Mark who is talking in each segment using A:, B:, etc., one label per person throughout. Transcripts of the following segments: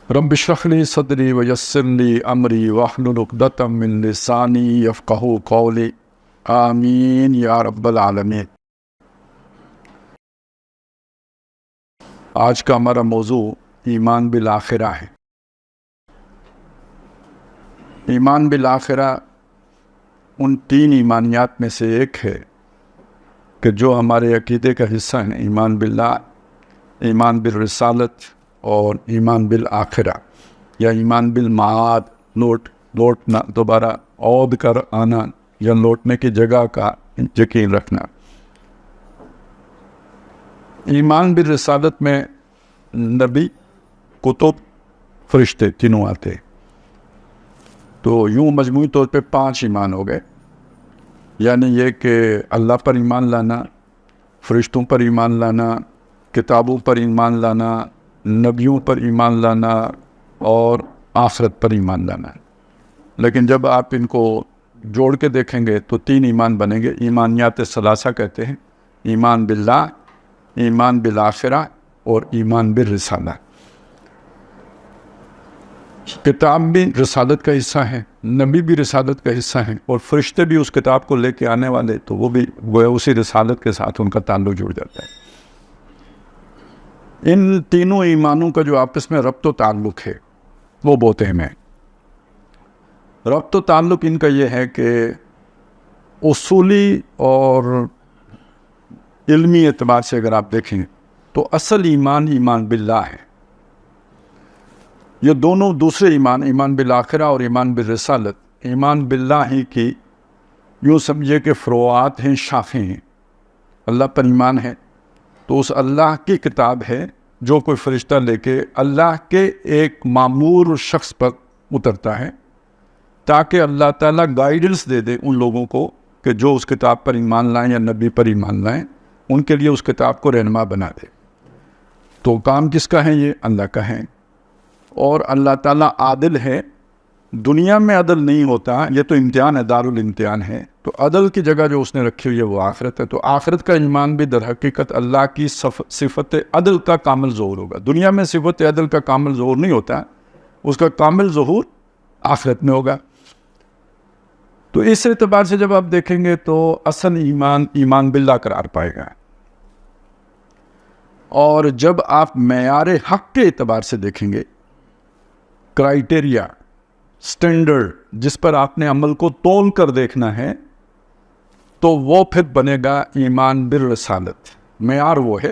A: رب اشرح لی صدری ویسر لی امری واحلل عقدۃ من لسانی یفقہوا قولی آمین یا رب العالمین۔ آج کا ہمارا موضوع ایمان بالآخرہ ہے۔ ایمان بالآخرہ ان تین ایمانیات میں سے ایک ہے کہ جو ہمارے عقیدے کا حصہ ہیں، ایمان باللہ، ایمان بالرسالت اور ایمان بالآخرہ، یا ایمان بالمعاد، لوٹنا، دوبارہ عود کر آنا یا لوٹنے کی جگہ کا یقین رکھنا۔ ایمان بالرسالت میں نبی، کتب، فرشتے تینوں آتے، تو یوں مجموعی طور پہ 5 ایمان ہو گئے، یعنی یہ کہ اللہ پر ایمان لانا، فرشتوں پر ایمان لانا، کتابوں پر ایمان لانا، نبیوں پر ایمان لانا اور آخرت پر ایمان لانا۔ لیکن جب آپ ان کو جوڑ کے دیکھیں گے تو 3 ایمان بنیں گے۔ ایمانیات ثلاثہ کہتے ہیں، ایمان باللہ، ایمان بالآخرہ اور ایمان بالرسالہ۔ کتاب بھی رسالت کا حصہ ہے، نبی بھی رسالت کا حصہ ہیں، اور فرشتے بھی اس کتاب کو لے کے آنے والے، تو وہ بھی اسی رسالت کے ساتھ ان کا تعلق جڑ جاتا ہے۔ ان تینوں ایمانوں کا جو آپس میں ربط و تعلق ہے وہ بہت اہم ہے۔ ربط و تعلق ان کا یہ ہے کہ اصولی اور علمی اعتبار سے اگر آپ دیکھیں تو اصل ایمان ایمان باللہ ہے۔ یہ دونوں دوسرے ایمان، ایمان بالآخرہ اور ایمان بالرسالت، ایمان باللہ ہی کی یوں سمجھے کہ فروعات ہیں، شاخیں ہیں۔ اللہ پر ایمان ہے تو اس اللہ کی کتاب ہے جو کوئی فرشتہ لے کے اللہ کے ایک معمور شخص پر اترتا ہے، تاکہ اللہ تعالیٰ گائیڈنس دے دے ان لوگوں کو کہ جو اس کتاب پر ایمان لائیں یا نبی پر ایمان لائیں، ان کے لیے اس کتاب کو رہنما بنا دے۔ تو کام کس کا ہے؟ یہ اللہ کا ہے، اور اللہ تعالیٰ عادل ہے۔ دنیا میں عدل نہیں ہوتا، یہ تو امتحان ہے، دارالامتحان ہے، تو عدل کی جگہ جو اس نے رکھی ہوئی ہے وہ آخرت ہے۔ تو آخرت کا ایمان بھی در حقیقت اللہ کی صفت عدل کا کامل ظہور ہوگا۔ دنیا میں صفت عدل کا کامل ظہور نہیں ہوتا، اس کا کامل ظہور آخرت میں ہوگا۔ تو اس اعتبار سے جب آپ دیکھیں گے تو اصل ایمان ایمان باللہ قرار پائے گا، اور جب آپ معیار حق کے اعتبار سے دیکھیں گے، کرائیٹیریا، سٹینڈرڈ جس پر آپ نے عمل کو تول کر دیکھنا ہے، تو وہ پھر بنے گا ایمان بالرسالت۔ معیار وہ ہے،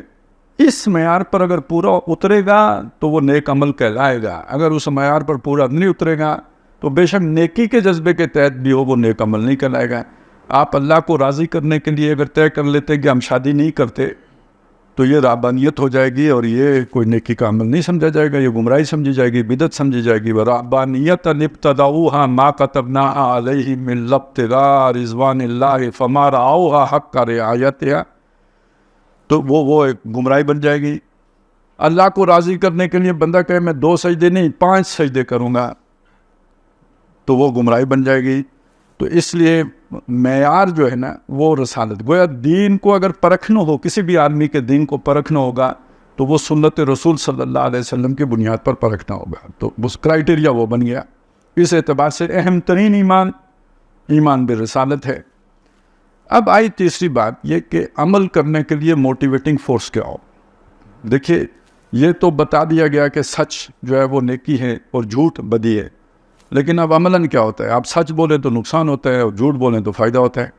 A: اس معیار پر اگر پورا اترے گا تو وہ نیک عمل کہلائے گا، اگر اس معیار پر پورا نہیں اترے گا تو بے شک نیکی کے جذبے کے تحت بھی ہو، وہ نیک عمل نہیں کہلائے گا۔ آپ اللہ کو راضی کرنے کے لیے اگر طے کر لیتے کہ ہم شادی نہیں کرتے تو یہ رہبانیت ہو جائے گی، اور یہ کوئی نیکی کا عمل نہیں سمجھا جائے گا، یہ گمراہی سمجھی جائے گی، بدعت سمجھی جائے گی۔ وَرَهْبَانِيَّةً ابْتَدَعُوهَا مَا كَتَبْنَاهَا عَلَيْهِمْ إِلَّا ابْتِغَاءَ رِضْوَانِ اللَّهِ فَمَا رَعَوْهَا حَقَّ رِعَایَتِهَا، تو وہ ایک گمراہی بن جائے گی۔ اللہ کو راضی کرنے کے لیے بندہ کہے میں 2 سجدے نہیں 5 سجدے کروں گا، تو وہ گمراہی بن جائے گی۔ تو اس لیے معیار جو ہے نا وہ رسالت، گویا دین کو اگر پرکھنا ہو، کسی بھی آدمی کے دین کو پرکھنا ہوگا تو وہ سنت رسول صلی اللہ علیہ وسلم کی بنیاد پر پرکھنا ہوگا، تو اس کرائیٹیریا وہ بن گیا۔ اس اعتبار سے اہم ترین ایمان ایمان بالرسالت ہے۔ اب آئی تیسری بات، یہ کہ عمل کرنے کے لیے موٹیویٹنگ فورس کیا ہو۔ دیکھیے، یہ تو بتا دیا گیا کہ سچ جو ہے وہ نیکی ہے اور جھوٹ بدی ہے، لیکن اب عملاً کیا ہوتا ہے؟ آپ سچ بولیں تو نقصان ہوتا ہے، اور جھوٹ بولیں تو فائدہ ہوتا ہے۔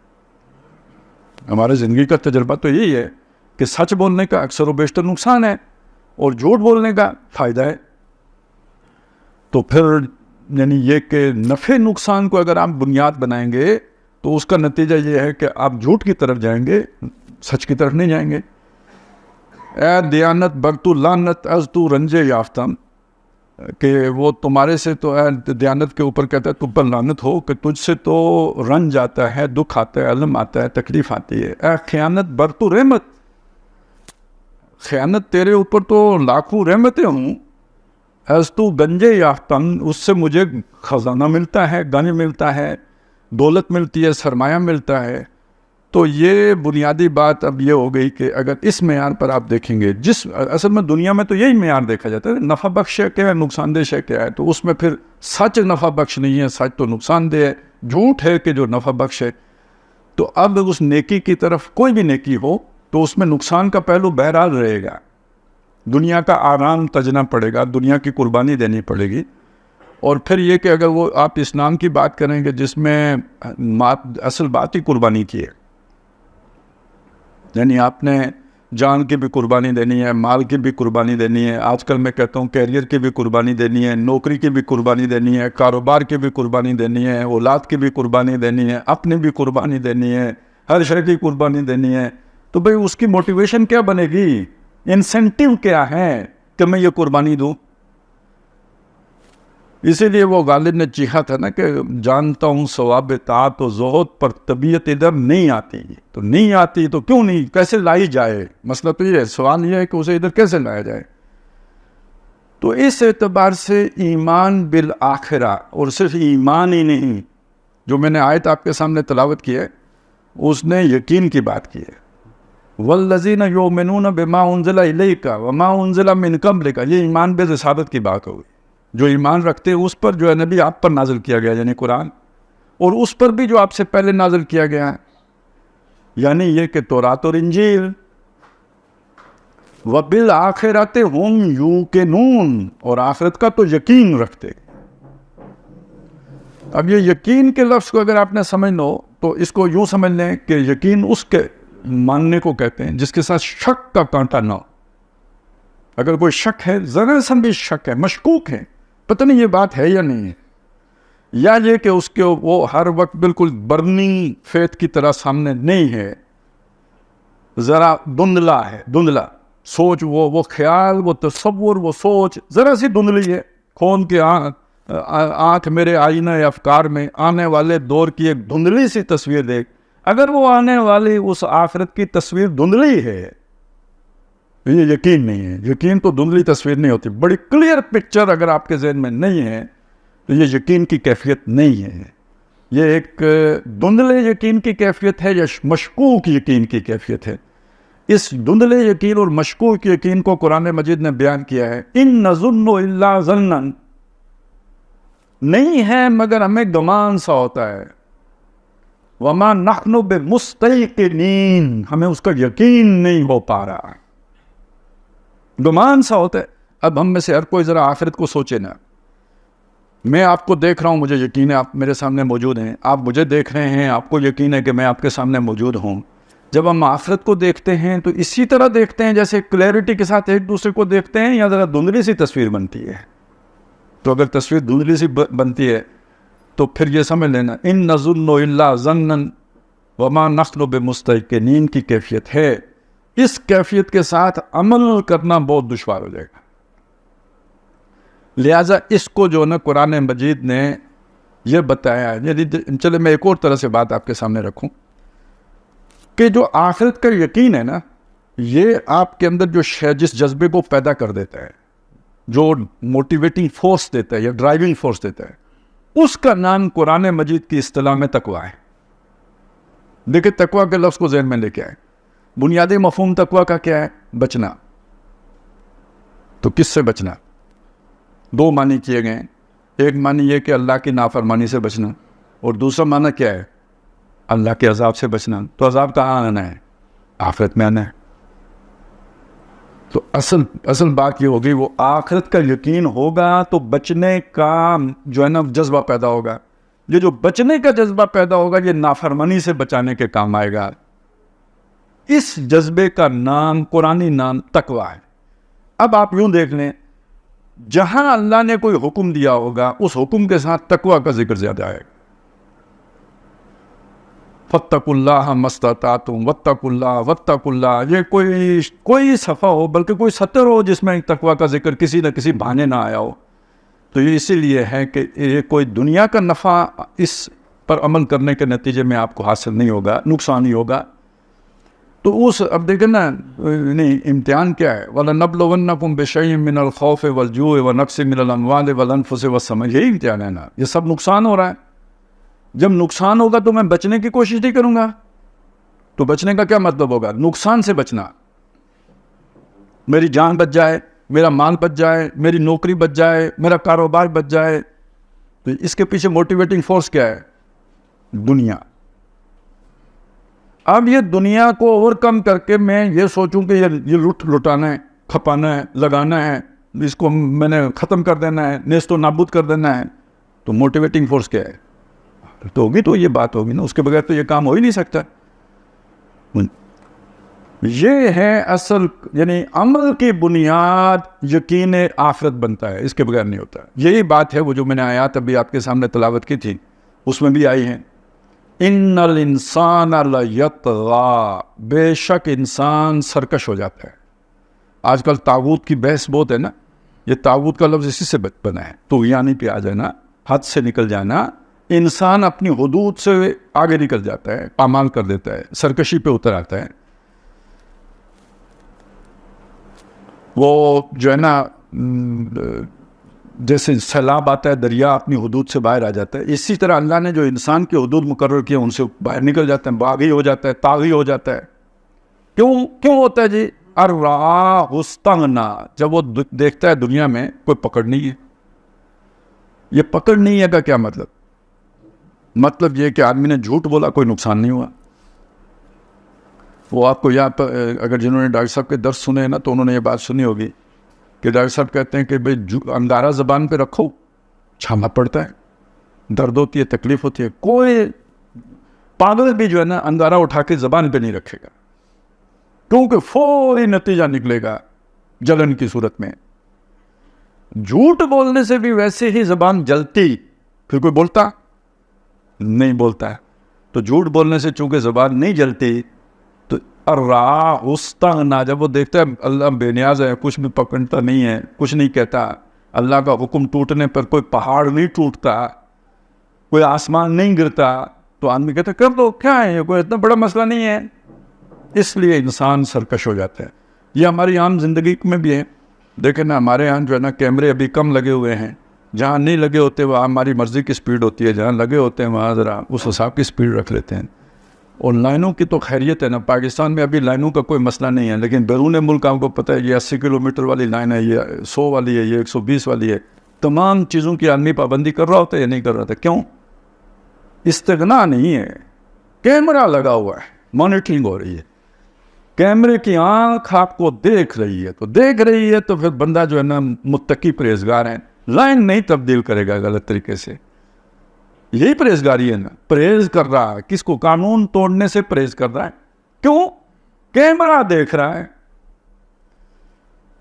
A: ہمارے زندگی کا تجربہ تو یہی ہے کہ سچ بولنے کا اکثر و بیشتر نقصان ہے، اور جھوٹ بولنے کا فائدہ ہے۔ تو پھر یعنی یہ کہ نفع نقصان کو اگر آپ بنیاد بنائیں گے تو اس کا نتیجہ یہ ہے کہ آپ جھوٹ کی طرف جائیں گے، سچ کی طرف نہیں جائیں گے۔ اے دیانت برتو لانت از تو رنجے یافتم، کہ وہ تمہارے سے تو دیانت کے اوپر کہتا ہے تم پر لعنت ہو کہ تجھ سے تو رنج آتا ہے، دکھ آتا ہے، علم آتا ہے، تکلیف آتی ہے۔ اے خیانت برتو رحمت، خیانت تیرے اوپر تو لاکھوں رحمتیں ہوں۔ ایز تو گنجے یافتم، اس سے مجھے خزانہ ملتا ہے، گنج ملتا ہے، دولت ملتی ہے، سرمایہ ملتا ہے، تو یہ بنیادی بات اب یہ ہو گئی کہ اگر اس معیار پر آپ دیکھیں گے، جس اصل میں دنیا میں تو یہی معیار دیکھا جاتا ہے، نفع بخش ہے کیا ہے، نقصان دہ ہے کیا ہے، تو اس میں پھر سچ نفع بخش نہیں ہے، سچ تو نقصان دہ ہے، جھوٹ ہے کہ جو نفع بخش ہے. تو اب اس نیکی کی طرف کوئی بھی نیکی ہو تو اس میں نقصان کا پہلو بہرحال رہے گا، دنیا کا آرام تجنا پڑے گا، دنیا کی قربانی دینی پڑے گی. اور پھر یہ کہ اگر وہ آپ اسلام کی بات کریں گے جس میں اصل بات ہی قربانی کی ہے، یعنی آپ نے جان کی بھی قربانی دینی ہے، مال کی بھی قربانی دینی ہے، آج کل میں کہتا ہوں کیریئر کی بھی قربانی دینی ہے، نوکری کی بھی قربانی دینی ہے، کاروبار کی بھی قربانی دینی ہے، اولاد کی بھی قربانی دینی ہے، اپنی بھی قربانی دینی ہے، ہر شے کی قربانی دینی ہے. تو بھئی اس کی موٹیویشن کیا بنے گی، انسینٹیو کیا ہے کہ میں یہ قربانی دوں؟ اسی لیے وہ غالب نے چیخا تھا نا کہ جانتا ہوں ثواب طاعت و زہد پر طبیعت ادھر نہیں آتی. تو نہیں آتی تو کیوں نہیں، کیسے لائی جائے؟ مسئلہ تو یہ ہے، سوال یہ ہے کہ اسے ادھر کیسے لایا جائے. تو اس اعتبار سے ایمان بالآخرہ، اور صرف ایمان ہی نہیں، جو میں نے آیت آپ کے سامنے تلاوت کی ہے اس نے یقین کی بات کی ہے. والذین یؤمنون بما انزل الیک وما انزل من قبلک، یہ ایمان بالرسالت کی بات ہوگی، جو ایمان رکھتے ہیں اس پر جو ہے نبی آپ پر نازل کیا گیا یعنی قرآن، اور اس پر بھی جو آپ سے پہلے نازل کیا گیا ہے یعنی یہ کہ تورات اور انجیل. وبالآخرۃ ہم یوقنون، اور آخرت کا تو یقین رکھتے. اب یہ یقین کے لفظ کو اگر آپ نے سمجھ لو تو اس کو یوں سمجھ لیں کہ یقین اس کے ماننے کو کہتے ہیں جس کے ساتھ شک کا کانٹا نہ ہو. اگر کوئی شک ہے، ذرا سا بھی شک ہے، مشکوک ہے، پتہ نہیں یہ بات ہے یا نہیں ہے، یا یہ کہ اس کے وہ ہر وقت بالکل برننگ فیتھ کی طرح سامنے نہیں ہے، ذرا دھندلا ہے، دھندلا سوچ، وہ خیال، وہ تصور، وہ سوچ ذرا سی دھندلی ہے. کھول کے آنکھ میرے آئینہ افکار میں آنے والے دور کی ایک دھندلی سی تصویر دیکھ. اگر وہ آنے والی اس آخرت کی تصویر دھندلی ہے، یہ یقین نہیں ہے. یقین تو دھندلی تصویر نہیں ہوتی، بڑی کلیئر پکچر اگر آپ کے ذہن میں نہیں ہے تو یہ یقین کی کیفیت نہیں ہے. یہ ایک دھندلے یقین کی کیفیت ہے یا مشکوک یقین کی کیفیت ہے. اس دھندلے یقین اور مشکوک یقین کو قرآن مجید نے بیان کیا ہے. ان نظن الا ظنا، نہیں ہے مگر ہمیں گمان سا ہوتا ہے. وما نحن بمستيقنين، ہمیں اس کا یقین نہیں ہو پا رہا، گمان سا ہوتا ہے. اب ہم میں سے ہر کوئی ذرا آخرت کو سوچے نا. میں آپ کو دیکھ رہا ہوں، مجھے یقین ہے آپ میرے سامنے موجود ہیں، آپ مجھے دیکھ رہے ہیں، آپ کو یقین ہے کہ میں آپ کے سامنے موجود ہوں. جب ہم آخرت کو دیکھتے ہیں تو اسی طرح دیکھتے ہیں جیسے کلیئرٹی کے ساتھ ایک دوسرے کو دیکھتے ہیں، یا ذرا دھندلی سی تصویر بنتی ہے؟ تو اگر تصویر دھندلی سی بنتی ہے تو پھر یہ سمجھ لینا ان نظن الا ظنا وما نحن بمستيقنين کی کیفیت ہے. اس کیفیت کے ساتھ عمل کرنا بہت دشوار ہو جائے گا. لہٰذا اس کو جو نا قرآن مجید نے یہ بتایا ہے. چلے میں ایک اور طرح سے بات آپ کے سامنے رکھوں کہ جو آخرت کا یقین ہے نا، یہ آپ کے اندر جو جس جذبے کو پیدا کر دیتا ہے، جو موٹیویٹنگ فورس دیتا ہے یا ڈرائیونگ فورس دیتا ہے، اس کا نام قرآن مجید کی اصطلاح میں تقویٰ ہے. دیکھیں تقویٰ کے لفظ کو ذہن میں لے کے آئے. بنیادی مفہوم تقویٰ کا کیا ہے؟ بچنا. تو کس سے بچنا؟ دو معنی کیے گئے ہیں. ایک معنی یہ کہ اللہ کی نافرمانی سے بچنا، اور دوسرا معنی کیا ہے؟ اللہ کے عذاب سے بچنا. تو عذاب کہاں آنا ہے؟ آخرت میں آنا ہے. تو اصل بات یہ ہوگی، وہ آخرت کا یقین ہوگا تو بچنے کا جو ہے نا جذبہ پیدا ہوگا. یہ جو بچنے کا جذبہ پیدا ہوگا یہ نافرمانی سے بچانے کے کام آئے گا. اس جذبے کا نام، قرآنی نام تقویٰ ہے. اب آپ یوں دیکھ لیں، جہاں اللہ نے کوئی حکم دیا ہوگا اس حکم کے ساتھ تقویٰ کا ذکر زیادہ آئے گا. فاتقوا اللہ ما استطعتم واتقوا اللہ واتقوا اللہ. یہ کوئی صفحہ ہو، بلکہ کوئی سطر ہو جس میں تقویٰ کا ذکر کسی نہ کسی بہانے نہ آیا ہو، تو یہ اسی لیے ہے کہ یہ کوئی دنیا کا نفع اس پر عمل کرنے کے نتیجے میں آپ کو حاصل نہیں ہوگا، نقصان ہی ہوگا. تو اب دیکھیں نا نہیں امتحان کیا ہے، وَلَنَبْلُوَنَّكُمْ بِشَيْءٍ مِّنَ الْخَوْفِ وَالْجُوعِ وَنَقْصٍ مِّنَ الْأَمْوَالِ وَالْأَنفُسِ وَالثَّمَرَاتِ. یہی امتحان ہے نا. یہ سب نقصان ہو رہا ہے. جب نقصان ہوگا تو میں بچنے کی کوشش نہیں کروں گا. تو بچنے کا کیا مطلب ہوگا؟ نقصان سے بچنا. میری جان بچ جائے, میرا مال بچ جائے, میری نوکری بچ جائے, میرا کاروبار بچ جائے. تو اس کے پیچھے موٹیویٹنگ فورس کیا ہے؟ دنیا. اب یہ دنیا کو اوور کم کر کے میں یہ سوچوں کہ یہ لٹانا ہے, کھپانا ہے, لگانا ہے, اس کو میں نے ختم کر دینا ہے, نیست و نابود کر دینا ہے, تو موٹیویٹنگ فورس کیا ہے؟ تو ہوگی تو یہ بات ہوگی نا, اس کے بغیر تو یہ کام ہو ہی نہیں سکتا. یہ ہے اصل, یعنی عمل کی بنیاد یقین آخرت بنتا ہے, اس کے بغیر نہیں ہوتا. یہی بات ہے وہ جو میں نے آیات ابھی آپ کے سامنے تلاوت کی تھی, اس میں بھی آئی ہیں. ان الانسان لیطغی, بے شک انسان سرکش ہو جاتا ہے. آج کل طاغوت کی بحث بہت ہے نا, یہ طاغوت کا لفظ اسی سے بنا ہے, تو یعنی پہ آ جانا, حد سے نکل جانا. انسان اپنی حدود سے آگے نکل جاتا ہے, پامال کر دیتا ہے, سرکشی پہ اتر آتا ہے. وہ جو ہے نا, جیسے سیلاب آتا ہے, دریا اپنی حدود سے باہر آ جاتا ہے, اسی طرح اللہ نے جو انسان کی حدود مقرر کیا ان سے باہر نکل جاتا ہے, باغی ہو جاتا ہے, طاغی ہو جاتا ہے. کیوں ہوتا ہے جی؟ ارآہ استغنیٰ, جب وہ دیکھتا ہے دنیا میں کوئی پکڑ نہیں ہے. یہ پکڑ نہیں ہے کا کیا مطلب؟ مطلب یہ کہ آدمی نے جھوٹ بولا, کوئی نقصان نہیں ہوا. وہ آپ کو یہاں پر اگر جنہوں نے ڈاکٹر صاحب کے درس سنے نا تو انہوں نے یہ بات سنی ہوگی کہ ڈاکٹر صاحب کہتے ہیں کہ بھائی انگارہ زبان پہ رکھو, چھاما پڑتا ہے, درد ہوتی ہے, تکلیف ہوتی ہے. کوئی پاگل بھی جو ہے نا انگارہ اٹھا کے زبان پہ نہیں رکھے گا, کیونکہ فوری نتیجہ نکلے گا جلن کی صورت میں. جھوٹ بولنے سے بھی ویسے ہی زبان جلتی, پھر کوئی بولتا نہیں بولتا ہے. تو جھوٹ بولنے سے چونکہ زبان نہیں جلتی, تو ارآہ استغنیٰ, جب وہ دیکھتا ہے اللہ بے نیاز ہے, کچھ بھی پکڑتا نہیں ہے, کچھ نہیں کہتا, اللہ کا حکم ٹوٹنے پر کوئی پہاڑ نہیں ٹوٹتا, کوئی آسمان نہیں گرتا, تو آدمی کہتا ہے کر دو, کیا ہے یہ, کوئی اتنا بڑا مسئلہ نہیں ہے. اس لیے انسان سرکش ہو جاتا ہے. یہ ہماری عام زندگی میں بھی ہے. دیکھیں نا, ہمارے یہاں جو ہے نا کیمرے ابھی کم لگے ہوئے ہیں, جہاں نہیں لگے ہوتے وہاں ہماری مرضی کی سپیڈ ہوتی ہے, جہاں لگے ہوتے ہیں وہاں ذرا اس حساب کی سپیڈ رکھ لیتے ہیں. اور لائنوں کی تو خیریت ہے نا, پاکستان میں ابھی لائنوں کا کوئی مسئلہ نہیں ہے, لیکن بیرون ملک آپ کو پتہ ہے یہ 80 کلومیٹر والی لائن ہے, یہ 100 والی ہے, یہ 120 والی ہے. تمام چیزوں کی آدمی پابندی کر رہا ہوتا ہے یا نہیں کر رہا تھا؟ کیوں؟ استغنا نہیں ہے, کیمرہ لگا ہوا ہے, مانیٹرنگ ہو رہی ہے, کیمرے کی آنکھ آپ کو دیکھ رہی ہے, تو پھر بندہ جو ہے نا متقی پرہیزگار ہے, لائن نہیں تبدیل کرے گا غلط طریقے سے. یہی پرہیزگاری ہے نا, پرہیز کر رہا ہے. کس کو؟ قانون توڑنے سے پرہیز کر رہا ہے. کیوں؟ کیمرہ دیکھ رہا ہے.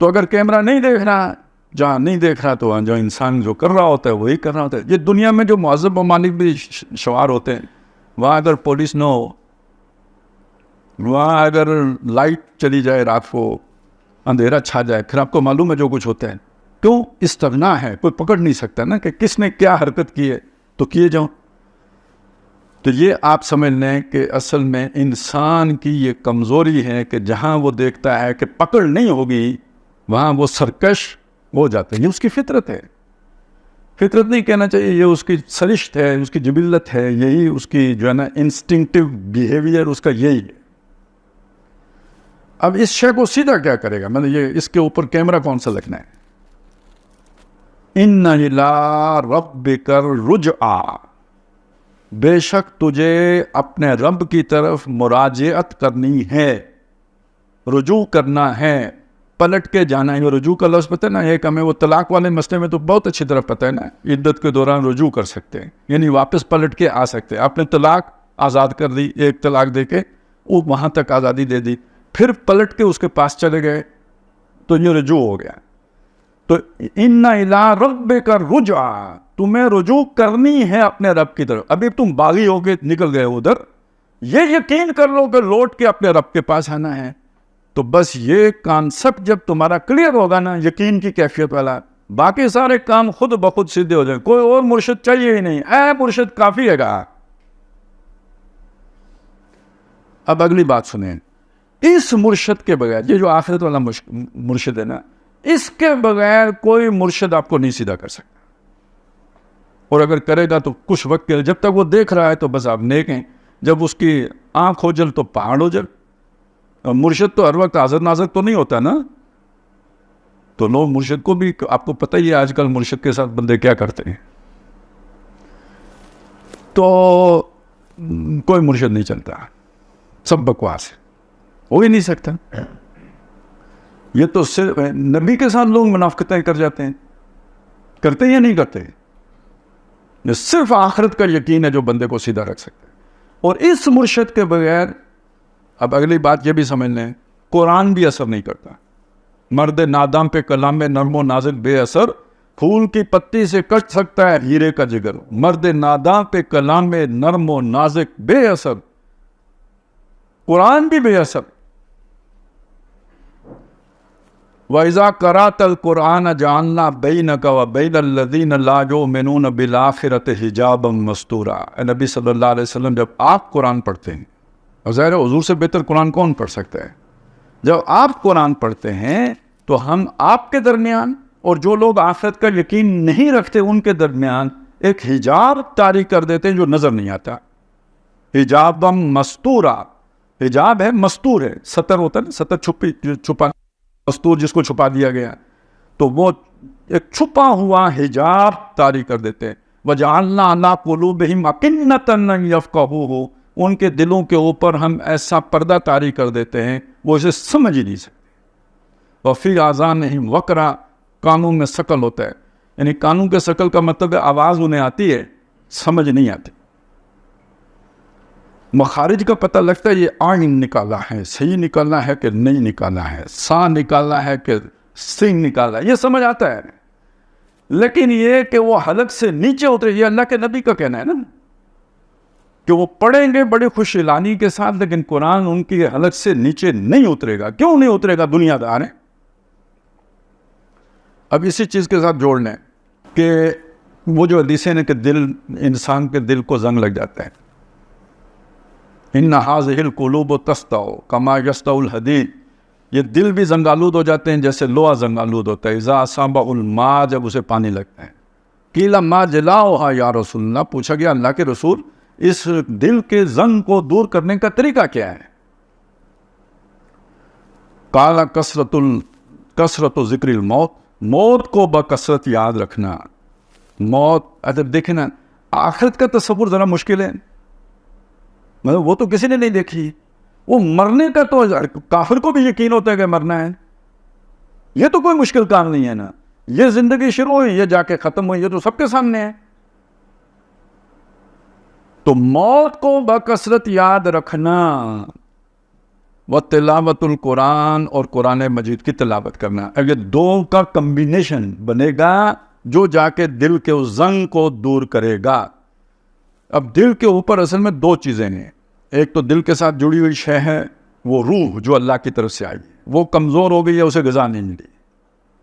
A: تو اگر کیمرہ نہیں دیکھ رہا, جہاں نہیں دیکھ رہا, تو وہاں جو انسان جو کر رہا ہوتا ہے وہی کر رہا ہوتا ہے. یہ دنیا میں جو مہذب ممالک بھی شمار ہوتے ہیں, وہاں اگر پولیس نہ ہو, وہاں اگر لائٹ چلی جائے رات کو, اندھیرا چھا جائے, پھر آپ کو معلوم ہے جو کچھ ہوتا ہے. کیوں؟ استغنا ہے, کوئی پکڑ نہیں سکتا نا کہ کس نے کیا حرکت کی ہے, تو کیے جاؤ. تو یہ آپ سمجھ لیں کہ اصل میں انسان کی یہ کمزوری ہے کہ جہاں وہ دیکھتا ہے کہ پکڑ نہیں ہوگی وہاں وہ سرکش ہو جاتا ہے. یہ اس کی فطرت ہے. فطرت نہیں کہنا چاہیے, یہ اس کی سرشت ہے, اس کی جبلت ہے, یہی اس کی جو ہے نا انسٹنکٹیو بیہیویئر اس کا یہی ہے. اب اس شے کو سیدھا کیا کرے گا؟ میں نے یہ اس کے اوپر کیمرہ کون سا لگنا ہے؟ ان الی ربک الرجعی, بے شک تجھے اپنے رب کی طرف مراجعت کرنی ہے, رجوع کرنا ہے, پلٹ کے جانا ہے. رجوع کا لفظ پتہ ہے نا, ایک ہمیں وہ طلاق والے مسئلے میں تو بہت اچھی طرح پتہ ہے نا, عدت کے دوران رجوع کر سکتے ہیں, یعنی واپس پلٹ کے آ سکتے ہیں. آپ نے طلاق آزاد کر دی, ایک طلاق دے کے وہ وہاں تک آزادی دے دی, پھر پلٹ کے اس کے پاس چلے گئے, تو یہ رجوع ہو گیا. تو ان الی ربک الرجعی, تمہیں رجوع کرنی ہے اپنے رب کی طرف. ابھی تم باغی ہو کے نکل گئے ادھر, یہ یقین کر لو کہ لوٹ کے اپنے رب کے پاس آنا ہے. تو بس یہ کانسیپٹ جب تمہارا کلیئر ہوگا نا, یقین کی کیفیت والا, باقی سارے کام خود بخود سیدھے ہو جائیں. کوئی اور مرشد چاہیے ہی نہیں, اے مرشد کافی ہے گا. اب اگلی بات سنیں, اس مرشد کے بغیر, یہ جو آخرت والا مرشد ہے نا, اس کے بغیر کوئی مرشد آپ کو نہیں سیدھا کر سکتا. اور اگر کرے گا تو کچھ وقت کے, جب تک وہ دیکھ رہا ہے تو بس آپ نیک ہیں, جب اس کی آنکھ ہو جل تو پہاڑ ہو جل. اور مرشد تو ہر وقت حاضر ناظر تو نہیں ہوتا نا, تو لوگ مرشد کو بھی, آپ کو پتہ ہی ہے آج کل مرشد کے ساتھ بندے کیا کرتے ہیں. تو کوئی مرشد نہیں چلتا, سب بکواس ہے, ہو ہی نہیں سکتا. یہ تو صرف نبی کے ساتھ لوگ منافقتیں کر جاتے ہیں, کرتے یا نہیں کرتے. یہ صرف آخرت کا یقین ہے جو بندے کو سیدھا رکھ سکتا ہے. اور اس مرشد کے بغیر, اب اگلی بات یہ بھی سمجھ لیں, قرآن بھی اثر نہیں کرتا. مرد نادام پہ کلام میں نرم و نازک بے اثر, پھول کی پتی سے کٹ سکتا ہے ہیرے کا جگر. مرد نادام پہ کلام میں نرم و نازک بے اثر, قرآن بھی بے اثر. وَإِذَا قَرَأْتَ الْقُرْآنَ جَعَلْنَا بَيْنَكَ وَبَيْنَ الَّذِينَ لَا يُؤْمِنُونَ بِالْآخِرَةِ حِجَابًا مَسْتُورًا. اے نبی صلی اللہ علیہ وسلم, جب آپ قرآن پڑھتے ہیں, اور ظاہر ہے حضور سے بہتر قرآن کون پڑھ سکتا ہے, جب آپ قرآن پڑھتے ہیں تو ہم آپ کے درمیان اور جو لوگ آخرت کا یقین نہیں رکھتے ان کے درمیان ایک حجاب طاری کر دیتے ہیں جو نظر نہیں آتا. حجابًا مستورا, حجاب ہے, مستور ہے, ستر ہوتا ہے نا, ستر چھپا, مستور جس کو چھپا دیا گیا, تو وہ ایک چھپا ہوا حجاب طاری کر دیتے ہیں. وَجَعَلْنَا عَلَىٰ قُلُوبِهِمْ أَكِنَّةً أَن يَفْقَهُوهُ, ان کے دلوں کے اوپر ہم ایسا پردہ طاری کر دیتے ہیں وہ اسے سمجھ ہی نہیں سکتے. وَفِي آذَانِهِمْ وَقْرًا, کانوں میں ثقل ہوتا ہے, یعنی کانوں کے ثقل کا مطلب ہے آواز انہیں آتی ہے, سمجھ نہیں آتی. مخارج کا پتہ لگتا ہے یہ آئین نکالا ہے, صحیح نکالنا ہے کہ نہیں نکالنا ہے, سا نکالنا ہے کہ سنگ نکالنا ہے, یہ سمجھ آتا ہے. لیکن یہ کہ وہ حلق سے نیچے اترے, یہ اللہ کے نبی کا کہنا ہے نا, کہ وہ پڑھیں گے بڑی خوش اعلانی کے ساتھ, لیکن قرآن ان کی حلق سے نیچے نہیں اترے گا. کیوں نہیں اترے گا؟ دنیا دار ہیں. اب اسی چیز کے ساتھ جوڑ لیں کہ وہ جو حدیثیں ہیں کہ دل, انسان کے دل کو زنگ لگ جاتا ہے. ان هذه القلوب تستع كما يستع الحديد, یہ دل بھی زنگ آلود ہو جاتے ہیں جیسے لوہا زنگ آلود ہوتا ہے. اذا اصابہ الماء, جب اسے پانی لگتا ہے. قیل ما جلاؤها یا رسول اللہ, پوچھا گیا اللہ کے رسول اس دل کے زنگ کو دور کرنے کا طریقہ کیا ہے؟ قال کثرت ذکر الموت, موت کو بکثرت یاد رکھنا. موت, اگر دیکھیں نا, آخرت کا تصور ذرا مشکل ہے, مطلب وہ تو کسی نے نہیں دیکھی. وہ مرنے کا تو کافر کو بھی یقین ہوتا ہے کہ مرنا ہے, یہ تو کوئی مشکل کام نہیں ہے نا. یہ زندگی شروع ہوئی, یہ جا کے ختم ہوئی, یہ تو سب کے سامنے ہے. تو موت کو بکثرت یاد رکھنا, و تلاوت القرآن, اور قرآن مجید کی تلاوت کرنا. اگر دو کا کمبینیشن بنے گا جو جا کے دل کے اس زنگ کو دور کرے گا. اب دل کے اوپر اصل میں دو چیزیں ہیں. ایک تو دل کے ساتھ جڑی ہوئی شے ہے وہ روح جو اللہ کی طرف سے آئی, وہ کمزور ہو گئی ہے, اسے غذا نہیں ملی,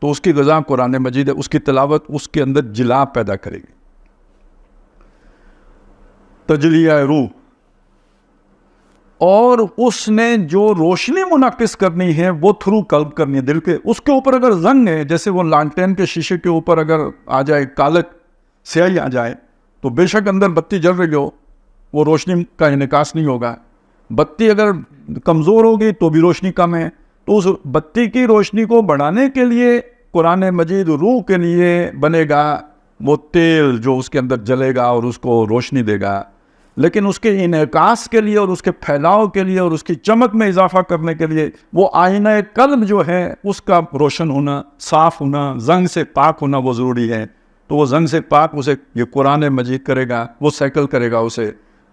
A: تو اس کی غذا قرآن مجید ہے. اس کی تلاوت اس کے اندر جلا پیدا کرے گی, تجلیہ روح. اور اس نے جو روشنی منعکس کرنی ہے وہ تھرو قلب کرنی ہے, دل کے. اس کے اوپر اگر زنگ ہے, جیسے وہ لانٹین کے شیشے کے اوپر اگر آ جائے کالک, سیاہی آ جائے, تو بے شک اندر بتی جل رہی ہو, وہ روشنی کا انعکاس نہیں ہوگا. بتی اگر کمزور ہوگی تو بھی روشنی کم ہے. تو اس بتی کی روشنی کو بڑھانے کے لیے قرآن مجید روح کے لیے بنے گا وہ تیل جو اس کے اندر جلے گا اور اس کو روشنی دے گا. لیکن اس کے انعکاس کے لیے اور اس کے پھیلاؤ کے لیے اور اس کی چمک میں اضافہ کرنے کے لیے وہ آئینہ قلب جو ہے اس کا روشن ہونا, صاف ہونا, زنگ سے پاک ہونا وہ ضروری ہے. تو وہ زنگ سے پاک اسے یہ قرآن مجید کرے گا, وہ سیکل کرے گا اسے.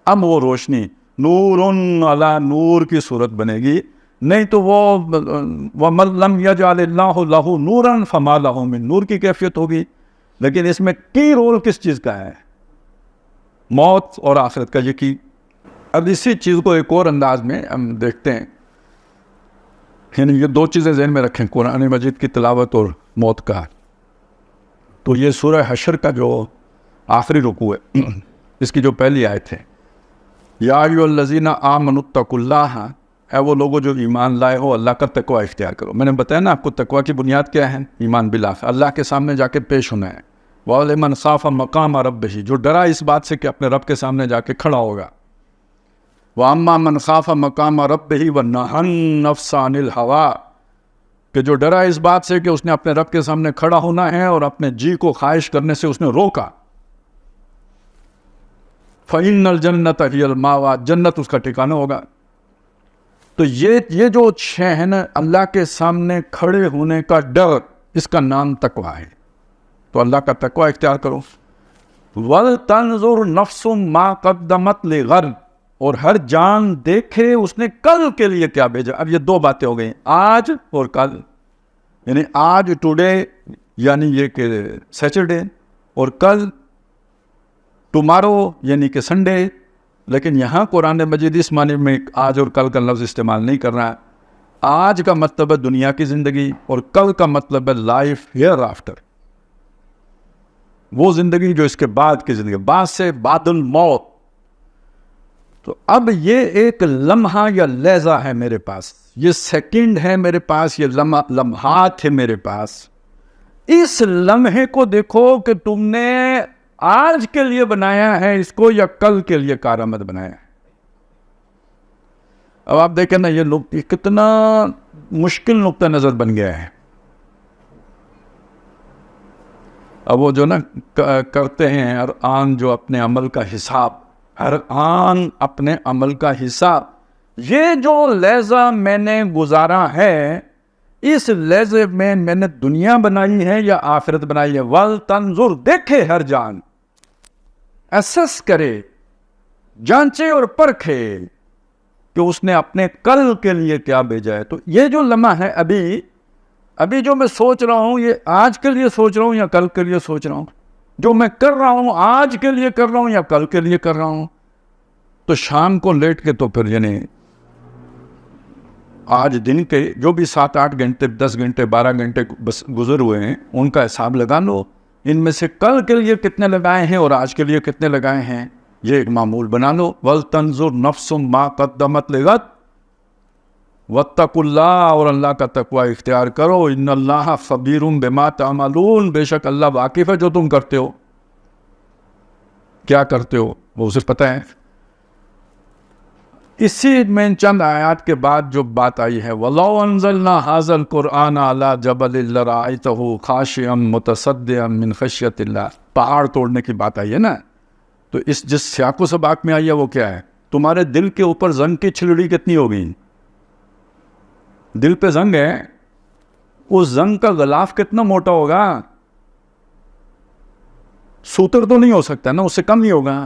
A: اب وہ روشنی نور علی نور کی صورت بنے گی. نہیں تو وہ وَمَن لَمْ يَجْعَلِ اللَّهُ لَهُ نُورًا فَمَا لَهُ مِن نور کی کیفیت ہوگی. لیکن اس میں کی رول کس چیز کا ہے؟ موت اور آخرت کا یقین. اب اسی چیز کو ایک اور انداز میں ہم دیکھتے ہیں, یعنی یہ دو چیزیں ذہن میں رکھیں, قرآن مجید کی تلاوت اور موت کا. تو یہ سورہ حشر کا جو آخری رکوع ہے, اس کی جو پہلی آیت ہے, یا ایھا الذین آمنوا اتقوا اللہ, اے وہ لوگوں جو ایمان لائے ہو اللہ کا تقوی اختیار کرو. میں نے بتایا نا آپ کو تقوی کی بنیاد کیا ہے, ایمان بالآخرہ, اللہ کے سامنے جا کے پیش ہونا ہے. وَلِمَنْ خَافَ مَقَامَ رَبِّهِ, جو ڈرا اس بات سے کہ اپنے رب کے سامنے جا کے کھڑا ہوگا. وَأَمَّا مَنْ خَافَ مَقَامَ رَبِّهِ وَنَهَى النَّفْسَ عَنِ الْهَوَىٰ، کہ جو ڈرا اس بات سے کہ اس نے اپنے رب کے سامنے کھڑا ہونا ہے اور اپنے جی کو خواہش کرنے سے اس نے روکا، فَإِنَّ الْجَنَّةَ هِيَ الْمَأْوَىٰ، جنت اس کا ٹھکانہ ہوگا۔ تو یہ جو چھ ہے نا، اللہ کے سامنے کھڑے ہونے کا ڈر، اس کا نام تقویٰ ہے۔ تو اللہ کا تقویٰ اختیار کرو۔ وَلْتَنْظُرْ نَفْسٌ مَا قَدَّمَتْ لِغَدٍ، اور ہر جان دیکھے اس نے کل کے لیے کیا بھیجا۔ اب یہ دو باتیں ہو گئی، آج اور کل، یعنی آج ٹوڈے یعنی یہ کہ سیچرڈے، اور کل ٹمارو یعنی کہ سنڈے۔ لیکن یہاں قرآن مجید اس معنی میں آج اور کل کا لفظ استعمال نہیں کر رہا۔ آج کا مطلب ہے دنیا کی زندگی، اور کل کا مطلب ہے لائف ہیئر آفٹر، وہ زندگی جو اس کے بعد کی زندگی، بعد سے بعد الموت۔ تو اب یہ ایک لمحہ یا لحظہ ہے میرے پاس، یہ سیکنڈ ہے میرے پاس، یہ لمحات ہے میرے پاس۔ اس لمحے کو دیکھو کہ تم نے آج کے لیے بنایا ہے اس کو یا کل کے لیے کارآمد بنایا ہے۔ اب آپ دیکھیں نا، یہ کتنا مشکل نقطہ نظر بن گیا ہے۔ اب وہ جو نا کرتے ہیں ہر آن جو اپنے عمل کا حساب، ہر آن اپنے عمل کا حساب، یہ جو لحظہ میں نے گزارا ہے، اس لحظے میں نے دنیا بنائی ہے یا آخرت بنائی ہے۔ وَلْتَنْظُرْ، دیکھے ہر جان، ایسس کرے، جانچے اور پرکھے کہ اس نے اپنے کل کے لیے کیا بھیجا ہے۔ تو یہ جو لمحہ ہے ابھی جو میں سوچ رہا ہوں، یہ آج کے لیے سوچ رہا ہوں یا کل کے لیے سوچ رہا ہوں؟ جو میں کر رہا ہوں آج کے لیے کر رہا ہوں یا کل کے لیے کر رہا ہوں؟ تو شام کو لیٹ کے تو پھر یعنی آج دن کے جو بھی 7-8 گھنٹے 10 گھنٹے 12 گھنٹے بس گزر ہوئے ہیں، ان کا حساب لگا لو، ان میں سے کل کے لیے کتنے لگائے ہیں اور آج کے لیے کتنے لگائے ہیں، یہ ایک معمول بنا لو۔ وَلْتَنْظُرْ نَفْسٌ مَا قَدَّمَتْ لِغَدٍ وَاتَّقُوا اللَّهَ، اور اللہ کا تقوی اختیار کرو۔ إِنَّ اللَّهَ خَبِيرٌ بِمَا تَعْمَلُونَ، بے شک اللہ واقف ہے جو تم کرتے ہو، کیا کرتے ہو وہ اسے پتہ ہے۔ اسی میں چند آیات کے بعد جو بات آئی ہے، وَلَوْ أَنزَلْنَا هَذَا الْقُرْآنَ عَلَى جَبَلٍ لَرَأَيْتَهُ خَاشِعًا مُتَصَدِّعًا مِنْ خَشْيَةِ اللَّهِ، پہاڑ توڑنے کی بات آئی ہے نا، تو جس سیاق و سباق میں آئی ہے وہ کیا ہے؟ تمہارے دل کے اوپر زنگ کی چھلڑی کتنی ہوگی؟ دل پہ زنگ ہے، اس زنگ کا غلاف کتنا موٹا ہوگا؟ سوتر تو نہیں ہو سکتا نا، اس سے کم نہیں ہوگا۔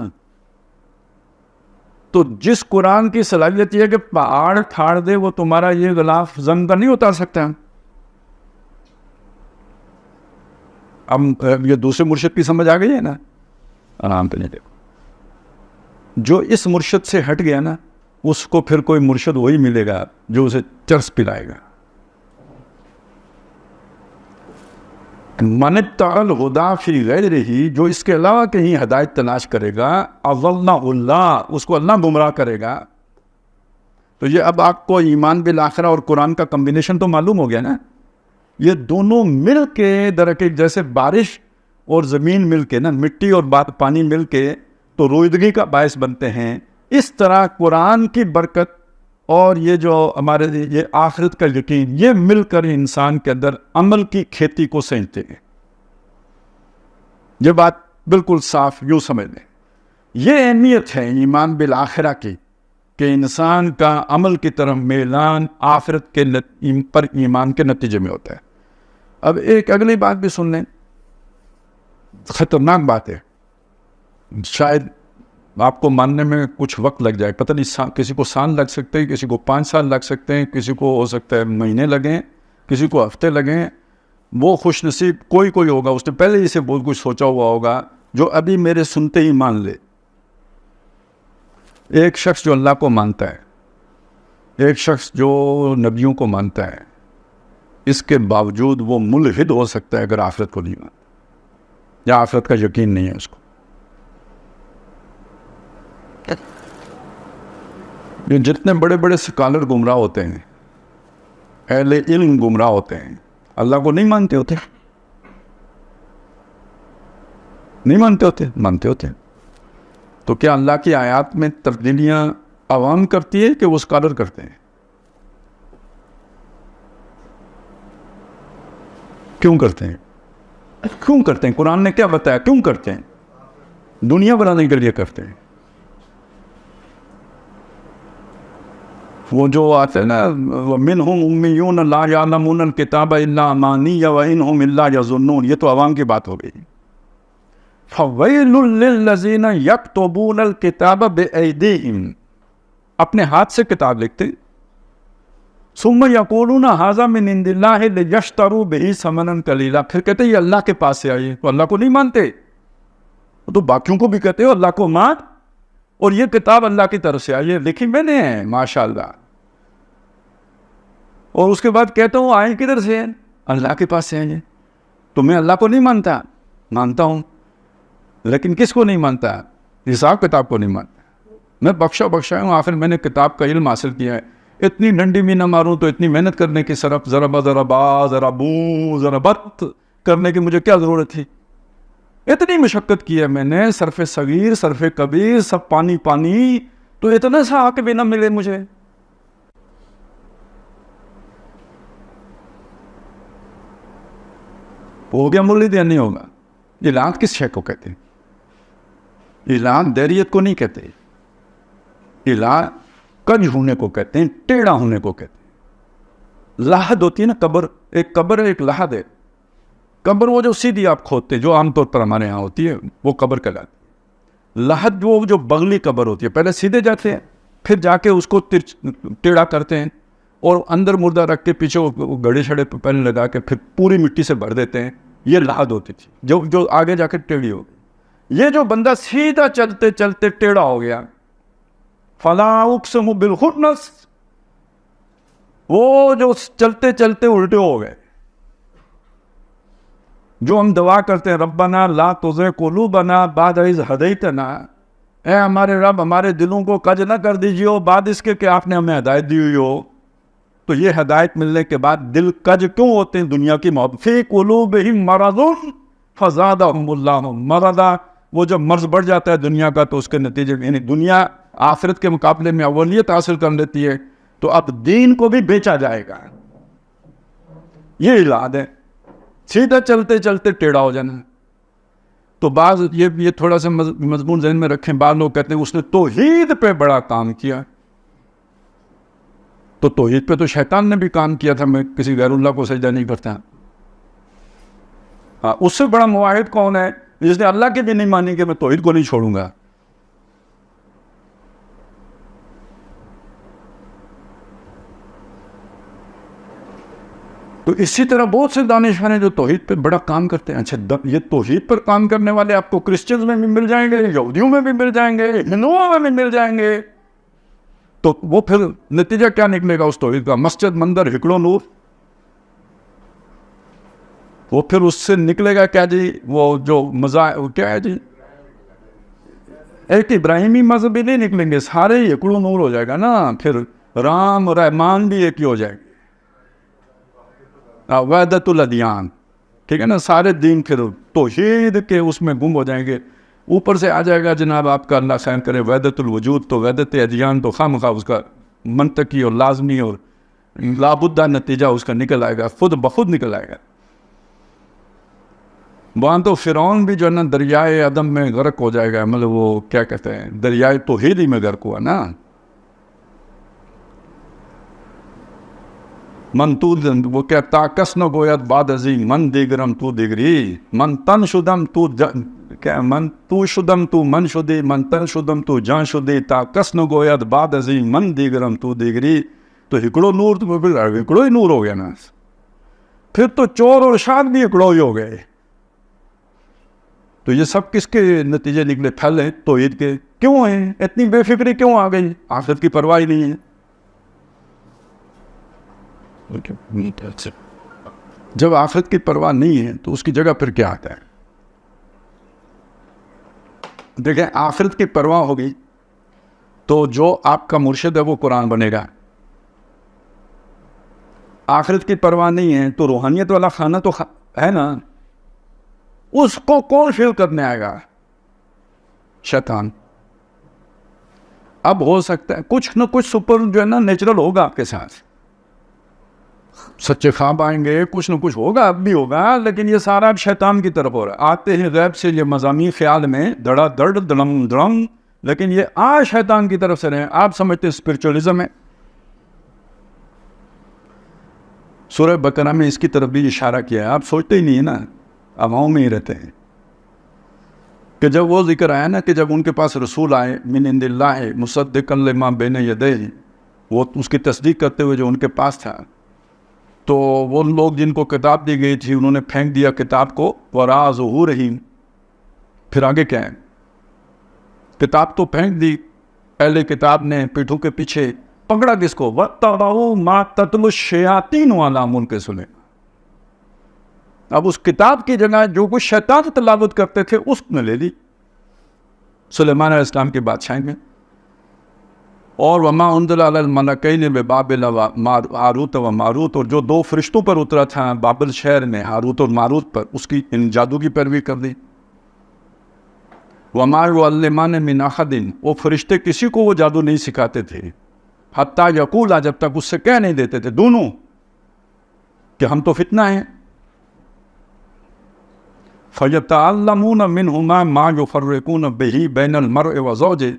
A: تو جس قرآن کی صلاحیت یہ ہے کہ پہاڑ پھاڑ دے، وہ تمہارا یہ غلاف زنگ کا نہیں اتار سکتا۔ اب یہ دوسرے مرشد کی سمجھ آ گئی ہے نا، آرام پہ نہیں، دیکھو جو اس مرشد سے ہٹ گیا نا، اس کو پھر کوئی مرشد وہی ملے گا جو اسے چرس پلائے گا۔ من اتبع الہدی فی غیرہ، جو اس کے علاوہ کہیں ہدایت تلاش کرے گا، اضلہ اللہ، اس کو اللہ گمراہ کرے گا۔ تو یہ اب آپ کو ایمان بالآخرہ اور قرآن کا کمبینیشن تو معلوم ہو گیا نا، یہ دونوں مل کے درحقیقت جیسے بارش اور زمین مل کے نا، مٹی اور پانی مل کے تو رویدگی کا باعث بنتے ہیں، اس طرح قرآن کی برکت اور یہ جو ہمارے یہ آخرت کا یقین، یہ مل کر انسان کے اندر عمل کی کھیتی کو سینچتے ہیں۔ یہ بات بالکل صاف یوں سمجھ لیں، یہ اہمیت ہے ایمان بالآخرہ کی کہ انسان کا عمل کی طرف میلان آخرت کے پر ایمان کے نتیجے میں ہوتا ہے۔ اب ایک اگلی بات بھی سن لیں، خطرناک بات ہے، شاید آپ کو ماننے میں کچھ وقت لگ جائے، پتہ نہیں کسی کو سال لگ سکتے ہیں، کسی کو 5 سال لگ سکتے ہیں، کسی کو ہو سکتا ہے مہینے لگیں، کسی کو ہفتے لگیں۔ وہ خوش نصیب کوئی ہوگا، اس نے پہلے ہی سے بہت کچھ سوچا ہوا ہوگا، جو ابھی میرے سنتے ہی مان لے۔ ایک شخص جو اللہ کو مانتا ہے، ایک شخص جو نبیوں کو مانتا ہے، اس کے باوجود وہ ملحد ہو سکتا ہے اگر آخرت کو نہیں مانتا یا آخرت کا یقین نہیں ہے اس کو۔ یہ جتنے بڑے بڑے سکالر گمراہ ہوتے ہیں، اہل علم گمراہ ہوتے ہیں، اللہ کو نہیں مانتے ہوتے، نہیں مانتے ہوتے، مانتے ہوتے ہیں۔ تو کیا اللہ کی آیات میں تبدیلیاں عوام کرتی ہے کہ وہ اسکالر کرتے ہیں؟ کیوں کرتے ہیں؟ کیوں کرتے ہیں؟ قرآن نے کیا بتایا کیوں کرتے ہیں؟ دنیا بنانے کے لیے کرتے ہیں. وہ جو آتے ہیں نا وَمِنْهُمْ أُمِّيُّونَ لَا يَعْلَمُونَ الْكِتَابَ إِلَّا أَمَانِيَّ وَإِنْهُمْ إِلَّا يَظُنُّونَ. یہ تو عوام کی بات ہو گئی. فَوَيْلٌ لِّلَّذِينَ يَكْتُبُونَ الْكِتَابَ بِأَيْدِيهِمْ. اپنے ہاتھ سے کتاب لکھتے ہیں. ثُمَّ يَقُولُونَ هَٰذَا مِنْ عِندِ اللَّهِ لِيَشْتَرُوا بِهِ ثَمَنًا قَلِيلًا. پھر کہتے ہیں یہ اللہ کے پاس سے آئی ہے. تو اللہ کو نہیں مانتے. تو باقیوں کو بھی کہتے ہو اللہ کو مان، اور یہ کتاب اللہ کی طرف سے آئی ہے، لکھی میں نے ہے ماشاءاللہ. اور اس کے بعد کہتا ہوں آئیں کدھر سے ہیں؟ اللہ کے پاس سے آئی ہے. تو میں اللہ کو نہیں مانتا، مانتا ہوں، لیکن کس کو نہیں مانتا؟ حساب کتاب کو نہیں مانتا. میں بخشا ہوں، آخر میں نے کتاب کا علم حاصل کیا ہے. اتنی ڈنڈی بھی نہ ماروں تو اتنی محنت کرنے کی صرف ذرا بو ذرا بت کرنے کی مجھے کیا ضرورت تھی؟ اتنی مشقت کی ہے میں نے، صرف صغیر صرف کبیر سب پانی پانی، تو اتنا سا آ کے بھی نہ ملے مجھے. ہو گیا مولد یا نہیں ہوگا؟ اعلان کس شے کو کہتے ہیں؟ اعلان دیریت کو نہیں کہتے. اعلان کج ہونے کو کہتے ہیں، ٹیڑھا ہونے کو کہتے ہیں. لحد ہوتی ہے نا قبر، ایک قبر ہے ایک لحد ہے. قبر وہ جو سیدھی آپ کھودتے جو عام طور پر ہمارے ہاں ہوتی ہے وہ قبر کہلاتی ہے. لحد وہ جو بغلی قبر ہوتی ہے، پہلے سیدھے جاتے ہیں پھر جا کے اس کو ٹیڑھا کرتے ہیں اور اندر مردہ رکھ کے پیچھے وہ گڑے شڑے پہلے لگا کے پھر پوری مٹی سے بھر دیتے ہیں. یہ لحد ہوتی تھی جو آگے جا کے ٹیڑھی ہو گئی. یہ جو بندہ سیدھا چلتے چلتے ٹیڑھا ہو گیا، فَلَا أُقْسِمُ بِالْخُنَّسِ، وہ جو چلتے چلتے الٹے ہو گئے. جو ہم دعا کرتے ہیں ربنا لا تزغ قلوبنا بعد اذ ہدیتنا، اے ہمارے رب ہمارے دلوں کو کج نہ کر دیجیے بعد اس کے کہ آپ نے ہمیں ہدایت دی ہوئی ہو. تو یہ ہدایت ملنے کے بعد دل کج کیوں ہوتے ہیں؟ دنیا کی محبت. فی قلوبہم مرض فزادہم اللہ مرضا. وہ جب مرض بڑھ جاتا ہے دنیا کا تو اس کے نتیجے میں یعنی دنیا آخرت کے مقابلے میں اولیت حاصل کر لیتی ہے، تو اب دین کو بھی بیچا جائے گا. یہ علاج ہے، سیدھا چلتے چلتے ٹیڑھا ہو جانا. تو بعض یہ تھوڑا سا مضمون ذہن میں رکھیں. بعض لوگ کہتے ہیں اس نے توحید پہ بڑا کام کیا. تو توحید پہ تو شیطان نے بھی کام کیا تھا، میں کسی غیر اللہ کو سجدہ نہیں کرتا. ہاں، اس سے بڑا موحد کون ہے جس نے اللہ کی بھی نہیں مانی کہ میں توحید کو نہیں چھوڑوں گا. تو اسی طرح بہت سے دانشور ہیں جو توحید پہ بڑا کام کرتے ہیں. اچھا، یہ توحید پر کام کرنے والے آپ کو کرسچنز میں بھی مل جائیں گے، یہودیوں میں بھی مل جائیں گے، ہندوؤں میں بھی مل جائیں گے. تو وہ پھر نتیجہ کیا نکلے گا اس توحید کا؟ مسجد مندر ہکڑو نور. وہ پھر اس سے نکلے گا کیا جی؟ وہ جو کیا ہے جی، ایک ابراہیمی مذہب بھی نہیں نکلیں گے، سارے ہکڑو نور ہو جائے گا نا. پھر رام رحمان بھی ایک ہی ہو جائے گا، وحدت الادیان. ٹھیک ہے نا، سارے دین پھر توحید کے اس میں گم ہو جائیں گے. اوپر سے آ جائے گا جناب آپ کا اللہ خیر کرے وحدت الوجود، تو وحدت ادیان تو خواہ اس کا منطقی اور لازمی اور لابدہ نتیجہ اس کا نکل آئے گا، خود بخود نکل آئے گا. وہاں تو فرعون بھی جو ہے نا دریائے عدم میں غرق ہو جائے گا، مطلب وہ کیا کہتے ہیں دریائے توحید ہی میں غرق ہوا نا. من تو وہ کیا تاکس نہ گوید باد ازی من دیگرم تو دیگری من تن شدم تو کیا من تو شدم تو من شدی من تن شدم تو جان شدی تاکس نہ گوید باد ازی من دیگرم تو دیگری. تو ہکڑو نور تو ہکڑو ہی نور ہو گیا نا. پھر تو چور اور شاد بھی ہکڑو ہی ہو گئے. تو یہ سب کس کے نتیجے نکلے؟ پھل ہیں توحید کے. کیوں ہیں اتنی بے فکری کیوں آ گئی؟ آخرت کی پرواہ نہیں ہے. جب آخرت کی پرواہ نہیں ہے تو اس کی جگہ پھر کیا آتا ہے؟ دیکھیں، آخرت کی پرواہ ہوگی تو جو آپ کا مرشد ہے وہ قرآن بنے گا. آخرت کی پرواہ نہیں ہے تو روحانیت والا کھانا تو ہے نا، اس کو کون فیل کرنے آئے گا؟ شیطان. اب ہو سکتا ہے کچھ نہ کچھ سپر جو ہے نا نیچرل ہوگا آپ کے ساتھ, سچے خواب آئیں گے, کچھ نہ کچھ ہوگا, اب بھی ہوگا, لیکن یہ سارا اب شیطان کی طرف ہو رہا ہے. آتے ہیں غیب سے یہ مضامین خیال میں دڑا دڑ دڑم دڑم, لیکن یہ شیطان کی طرف سے رہے. آپ سمجھتے ہیں اسپرچولیزم ہے. سورہ بقرہ میں اس کی طرف بھی اشارہ کیا ہے. آپ سوچتے ہی نہیں ہے نا, عوام میں ہی رہتے ہیں کہ جب وہ ذکر آیا نا کہ جب ان کے پاس رسول آئے من عند اللہ مصدقا لما بین یدیہ, وہ اس کی تصدیق کرتے ہوئے جو ان کے پاس تھا, تو وہ لوگ جن کو کتاب دی گئی تھی انہوں نے پھینک دیا کتاب کو وراء ظہورہم. پھر آگے کیا ہے, کتاب تو پھینک دی اہل کتاب نے پیٹھوں کے پیچھے, پکڑا کس کو, وَاتَّبَعُوا مَا تَتْلُو الشَّيَاطِينُ عَلَىٰ مُلْكِ سُلَيْمَانَ. اب اس کتاب کی جگہ جو کچھ شیطان تلاوت کرتے تھے اس نے لے لی سلیمان علیہ السلام کی بادشاہی میں. اور وَمَا أُنزِلَ عَلَى الْمَلَكَيْنِ بِبَابِلَ ہاروت و ماروت, اور جو 2 فرشتوں پر اترا تھا بابل شہر میں ہاروت اور ماروت پر, اس کی ان جادو کی پیروی کر دی. وَمَا يُعَلِّمَانِ مِنْ أَحَدٍ, وہ فرشتے کسی کو وہ جادو نہیں سکھاتے تھے, حتیٰ یقولا, جب تک اس سے کہہ نہیں دیتے تھے دونوں کہ ہم تو فتنہ ہیں. فَيَتَعَلَّمُونَ مِنْهُمَا مَا يُفَرِّقُونَ بِهِ بَيْنَ الْمَرْءِ وَزَوْجِهِ,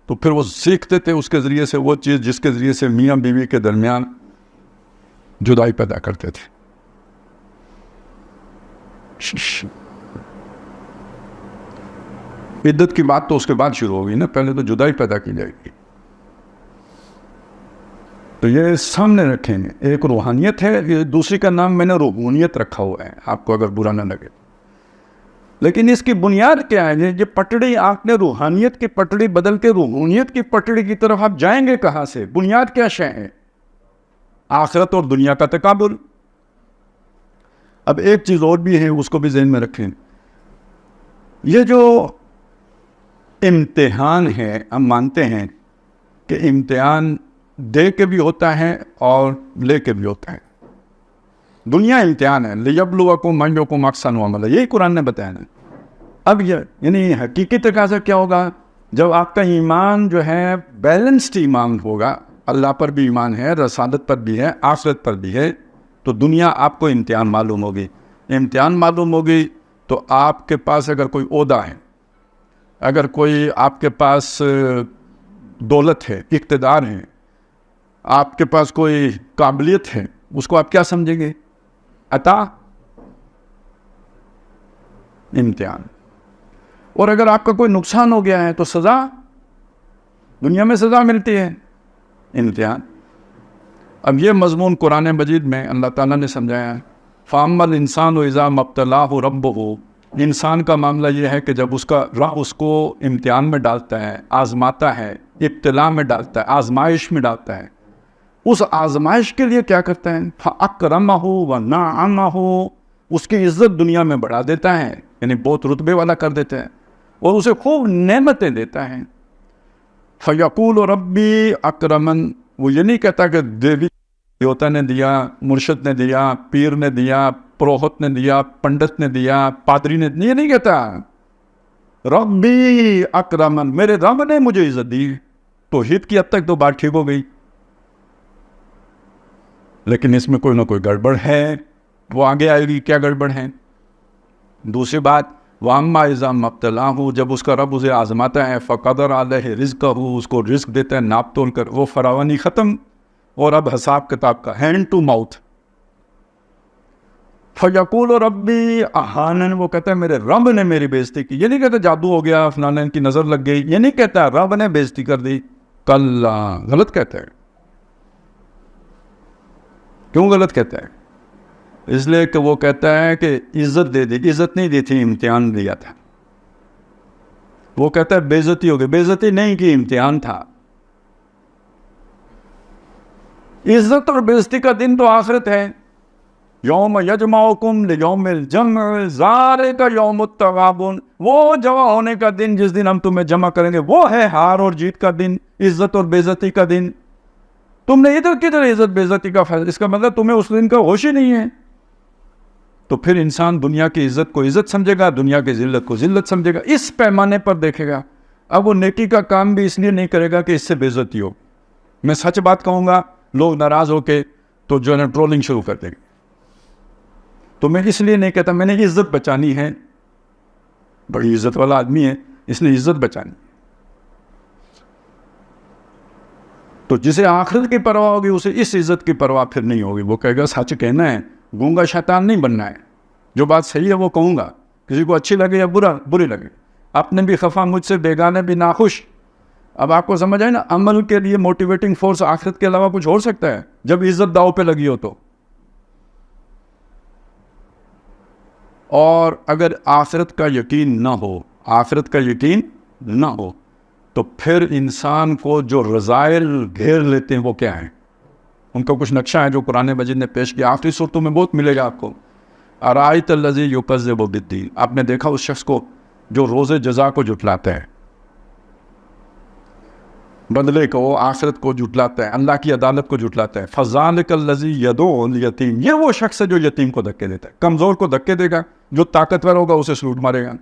A: تو پھر وہ سیکھتے تھے اس کے ذریعے سے وہ چیز جس کے ذریعے سے میاں بیوی کے درمیان جدائی پیدا کرتے تھے. عدت کی بات تو اس کے بعد شروع ہوگی نا, پہلے تو جدائی پیدا کی جائے گی. تو یہ سامنے رکھیں گے, ایک روحانیت ہے, یہ دوسری کا نام میں نے روحانیت رکھا ہوا ہے, آپ کو اگر برا نہ لگے. لیکن اس کی بنیاد کیا ہے؟ یہ پٹڑی آپ نے روحانیت کی پٹڑی بدل کے روحانیت کی پٹڑی کی طرف آپ جائیں گے کہاں سے؟ بنیاد کیا شے ہے؟ آخرت اور دنیا کا تقابل. اب ایک چیز اور بھی ہے, اس کو بھی ذہن میں رکھیں. یہ جو امتحان ہے, ہم مانتے ہیں کہ امتحان دے کے بھی ہوتا ہے اور لے کے بھی ہوتا ہے. دنیا امتحان ہے, لِيَبْلُوَكُمْ أَيُّكُمْ أَحْسَنُ عَمَلًا, یہی قرآن نے بتایا نا. اب یہ یعنی حقیقی تقاضا کیا ہوگا؟ جب آپ کا ایمان جو ہے بیلنسڈ ایمان ہوگا, اللہ پر بھی ایمان ہے, رسالت پر بھی ہے, آخرت پر بھی ہے, تو دنیا آپ کو امتحان معلوم ہوگی. امتحان معلوم ہوگی تو آپ کے پاس اگر کوئی عہدہ ہے, اگر کوئی آپ کے پاس دولت ہے, اقتدار ہے, آپ کے پاس کوئی قابلیت ہے, اس کو آپ کیا سمجھیں گے؟ عطا, امتحان. اور اگر آپ کا کوئی نقصان ہو گیا ہے تو سزا, دنیا میں سزا ملتی ہے, امتحان. اب یہ مضمون قرآن مجید میں اللہ تعالیٰ نے سمجھایا ہے. فَأَمَّا الْإِنسَانُ إِذَا مَا ابْتَلَاهُ رَبُّهُ, انسان کا معاملہ یہ ہے کہ جب اس کا رب اس کو امتحان میں ڈالتا ہے, آزماتا ہے, ابتلا میں ڈالتا ہے, آزمائش میں ڈالتا ہے, اس آزمائش کے لیے کیا کرتا ہے؟ فَأَكْرَمَهُ وَنَعَمَهُ, اس کی عزت دنیا میں بڑھا دیتا ہے, یعنی بہت رتبے والا کر دیتا ہے, اور اسے خوب نعمتیں دیتا ہے. فَيَقُولُ رَبِّي أَكْرَمَنْ, وہ یہ نہیں کہتا کہ دیوی دیوتا نے دیا, مرشد نے دیا, پیر نے دیا, پروہت نے دیا, پنڈت نے دیا, پادری نے دیا, یہ نہیں کہتا. ربی اکرمن, میرے رب نے مجھے عزت دی. توحید کی حد تک تو بات ٹھیک ہو گئی, لیکن اس میں کوئی نہ کوئی گڑبڑ ہے, وہ آگے آئے گی کیا گڑبڑ ہے. دوسری بات, وَأَمَّا إِذَا مَا ابْتَلَاهُ, جب اس کا رب اسے آزماتا ہے, فَقَدَرَ عَلَيْهِ رِزْقَهُ, اس کو رزق دیتا ہے ناپ تول کر, وہ فراوانی ختم, اور اب حساب کتاب کا ہینڈ ٹو ماؤتھ. فَيَقُولُ رَبِّي أَهَانَنِ, وہ کہتا ہے میرے رب نے میری بےزتی کی. یہ نہیں کہتا جادو ہو گیا, فلاں کی نظر لگ گئی, یہ نہیں کہتا رب نے بےزتی کر دی. کلا, غلط کہتا ہے. کیوں غلط کہتا ہے؟ اس لیے کہ وہ کہتا ہے کہ عزت دے دی. عزت نہیں دی تھی, امتحان دیا تھا. وہ کہتا ہے بے عزتی ہو گئی. بے عزتی نہیں کی, امتحان تھا. عزت اور بے عزتی کا دن تو آخرت ہے. یوم یجمعکم لیوم الجمع ذالک یوم التغابن, وہ جمع ہونے کا دن جس دن ہم تمہیں جمع کریں گے, وہ ہے ہار اور جیت کا دن, عزت اور بے عزتی کا دن. تم نے ادھر کدھر عزت بے عزتی کا فیصلہ, اس کا مطلب تمہیں اس دن کا ہوش ہی نہیں ہے. تو پھر انسان دنیا کی عزت کو عزت سمجھے گا, دنیا کی ذلت کو ذلت سمجھے گا, اس پیمانے پر دیکھے گا. اب وہ نیکی کا کام بھی اس لیے نہیں کرے گا کہ اس سے بے عزتی ہو. میں سچ بات کہوں گا لوگ ناراض ہو کے تو جو ہے نا ٹرولنگ شروع کر دیں گے. تو میں اس لیے نہیں کہتا, میں نے عزت بچانی ہے, بڑی عزت والا آدمی ہے, اس نے عزت بچانی. تو جسے آخرت کی پرواہ ہوگی اسے اس عزت کی پرواہ پھر نہیں ہوگی. وہ کہے گا سچ کہنا ہے, گونگا شیطان نہیں بننا ہے, جو بات صحیح ہے وہ کہوں گا, کسی کو اچھی لگے یا بری لگے, اپنے بھی خفا مجھ سے, بیگانے بھی ناخوش. اب آپ کو سمجھ آئے نا, عمل کے لیے موٹیویٹنگ فورس آخرت کے علاوہ کچھ ہو سکتا ہے جب عزت داؤ پہ لگی ہو تو. اور اگر آخرت کا یقین نہ ہو, آخرت کا یقین نہ ہو تو پھر انسان کو جو رذائل گھیر لیتے ہیں وہ کیا ہیں, ان کا کچھ نقشہ ہے جو قرآن مجید نے پیش کیا. آخری صورتوں میں بہت ملے گا آپ کو. ارائیت الذی یکذب بالدین, آپ نے دیکھا اس شخص کو جو روز جزا کو جھٹلاتا ہے, بدلے کو, آخرت کو جھٹلاتا ہے, اللہ کی عدالت کو جھٹلاتا ہے. فذلک الذی یدعو الیتیم, یہ وہ شخص ہے جو یتیم کو دھکے دیتا ہے, کمزور کو دھکے دے گا, جو طاقتور ہوگا اسے سلوٹ مارے گا,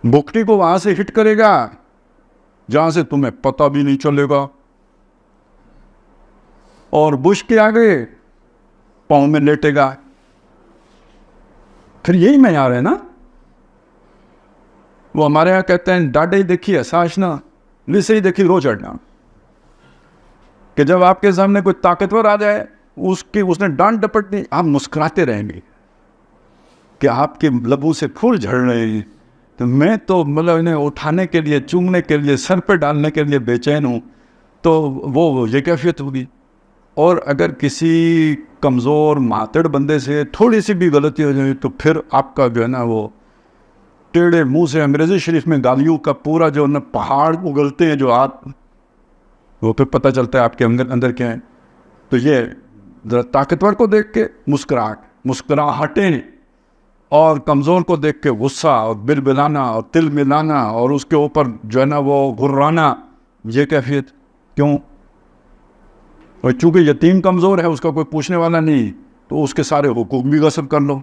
A: بکری کو وہاں سے ہٹ کرے گا جہاں سے تمہیں پتہ بھی نہیں چلے گا, اور بش کے آگے پاؤں میں لیٹے گا. پھر یہی معیار ہے نا. وہ ہمارے یہاں کہتے ہیں ڈاڈے ہی دیکھی ساشنا, لسے ہی دیکھی رو چڑھنا, کہ جب آپ کے سامنے کوئی طاقتور آ جائے اس نے ڈانٹ ڈپٹ دی, آپ مسکراتے رہیں گے کہ آپ کے لبوں سے پھول جھڑ رہے ہیں. تو میں تو مطلب انہیں اٹھانے کے لیے, چومنے کے لیے, سر پہ ڈالنے کے لیے بے چین ہوں. تو وہ یہ کیفیت ہوگی. اور اگر کسی کمزور ماتڑ بندے سے تھوڑی سی بھی غلطی ہو جائے تو پھر آپ کا جو ہے نا وہ ٹیڑھے منہ سے, انگریزی شریف میں گالیوں کا پورا جو نا پہاڑ اگلتے ہیں جو آپ, وہ پھر پتہ چلتا ہے آپ کے اندر کیا ہے. تو یہ ذرا طاقتور کو دیکھ کے مسکراہٹیں, اور کمزور کو دیکھ کے غصہ اور بلبلانا اور تل ملانا اور اس کے اوپر جو ہے نا وہ گھرانا, یہ کیفیت کیوں؟ اور چونکہ یتیم کمزور ہے, اس کا کوئی پوچھنے والا نہیں, تو اس کے سارے حقوق بھی غصب کر لو.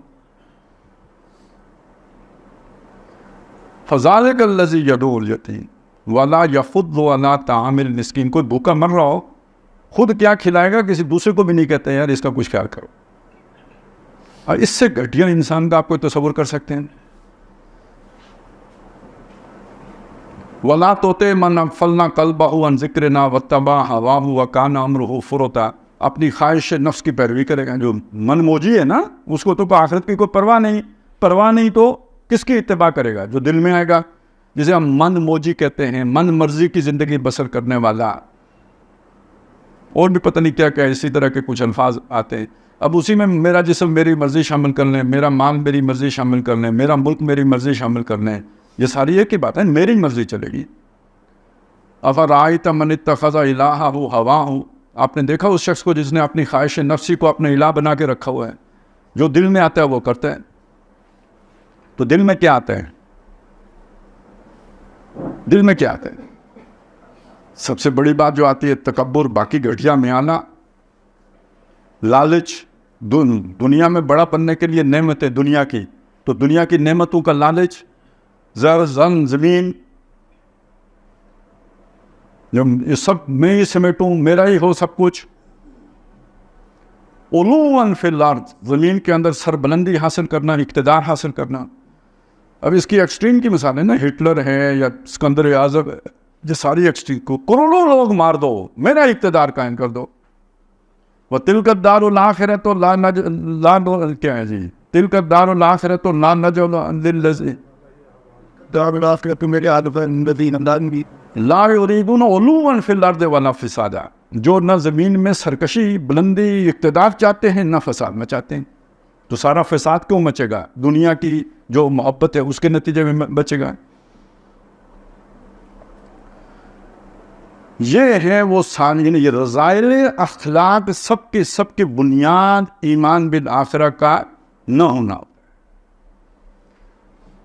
A: فذلک الذی یدعو الیتیم ولا یحض علی طعام المسکین, کوئی بھوکا مر رہا ہو خود کیا کھلائے گا, کسی دوسرے کو بھی نہیں کہتے یار اس کا کچھ خیال کرو. اور اس سے گھٹیا انسان کا آپ کو تصور کر سکتے ہیں. وَلَا تُطِعْ مَنْ أَغْفَلْنَا قَلْبَهُ عَنْ ذِكْرِنَا وَاتَّبَعَ هَوَاهُ وَكَانَ أَمْرُهُ فُرُطًا, اپنی خواہش نفس کی پیروی کرے گا. جو من موجی ہے نا, اس کو تو آخرت کی کوئی پرواہ نہیں تو کس کی اتباع کرے گا؟ جو دل میں آئے گا, جسے ہم من موجی کہتے ہیں, من مرضی کی زندگی بسر کرنے والا. اور بھی پتہ نہیں کیا کیا اسی طرح کے کچھ الفاظ آتے ہیں. اب اسی میں میرا جسم میری مرضی شامل کر لیں, میرا مال میری مرضی شامل کر لیں, میرا ملک میری مرضی شامل کر لیں, یہ ساری ایک ہی بات ہے, میری مرضی چلے گی. افرأیت من اتخذ الہہ ہواہ, آپ نے دیکھا اس شخص کو جس نے اپنی خواہش نفسی کو اپنے الہ بنا کے رکھا ہوا ہے, جو دل میں آتا ہے وہ کرتا ہے. تو دل میں کیا آتا ہے؟ دل میں کیا آتا ہے؟ سب سے بڑی بات جو آتی ہے تکبر, باقی گھٹیا میں آنا, لالچ, دنیا میں بڑا بننے کے لیے نعمتیں دنیا کی, تو دنیا کی نعمتوں کا لالچ, زر زمین, جب یہ سب میں ہی سمیٹوں, میرا ہی ہو سب کچھ. علواً فی الارض, زمین کے اندر سربلندی حاصل کرنا, اقتدار حاصل کرنا. اب اس کی ایکسٹریم کی مثال ہے نا, ہٹلر ہے یا اسکندر اعظم ہے, یہ ساری ایکسٹریم کو کروڑوں لوگ مار دو, میرا اقتدار قائم کر دو. وَتِلْكَ الدَّارُ الْآخِرَةُ لَا کیا ہے جی, تِلْكَ الدَّارُ الْآخِرَةُ لَا نَجْعَلُ لِلَّذِينَ دار الآخرة میرے عادت الذین لا یریدون علوا فی الارض ولا فسادا, جو نہ زمین میں سرکشی, بلندی, اقتدار چاہتے ہیں, نہ فساد مچاتے ہیں. تو سارا فساد کیوں مچے گا؟ دنیا کی جو محبت ہے اس کے نتیجے میں بچے گا. یہ ہے وہ یعنی یہ رذائل اخلاق سب کی بنیاد ایمان بالآخرہ کا نہ ہونا.